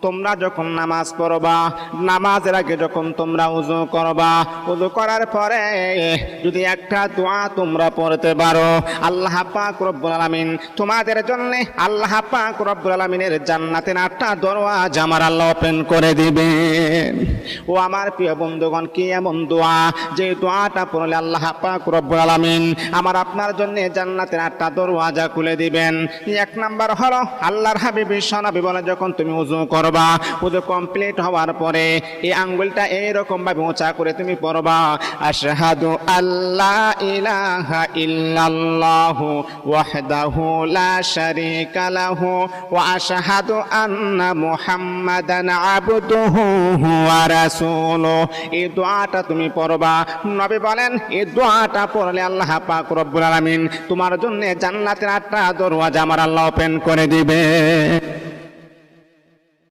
তোমরা যখন নামাজ পড়বা, নামাজের আগে যখন তোমরা ওযু করবা, ওযু করার পরে যদি একটা দোয়া তোমরা পড়তে পারো, আল্লাহ পাক রব্বুল আলামিন তোমাদের জন্য আল্লাহ পাক রব্বুল আলামিনের জান্নাতের 8টা দরওয়াজা আমার আল্লাহ ওপেন করে দিবেন। ও আমার প্রিয় বন্ধুগণ, কি এমন দোয়া যে দোয়াটা পড়লে আল্লাহ পাক রব্বুল আলামিন আমার আপনার জন্য জান্নাতের 8টা দরওয়াজা খুলে দিবেন। এক নাম্বার হলো আল্লাহর হাবিব বিশ্বনবী বলে, যখন তুমি ওযু করবা, ওযু কমপ্লিট হওয়ার পরে এই আঙ্গুলটা এইরকম ভাবে উঁচা করে তুমি পড়বা, আশহাদু আল্লা ইলাহা ইল্লাল্লাহু ওয়াহদাহু লা শারীকা লাহু ওয়া আশহাদু আন্না মুহাম্মাদান আবদুহু ওয়া রাসূলুহু। এই দোয়াটা তুমি পড়বা। নবী বলেন এই দোয়াটা পড়লে আল্লাহ পাক রব্বুল আলামিন তোমার জন্য জান্নাতের 8টা দরওয়াজা আমার আল্লাহ ওপেন করে দিবে।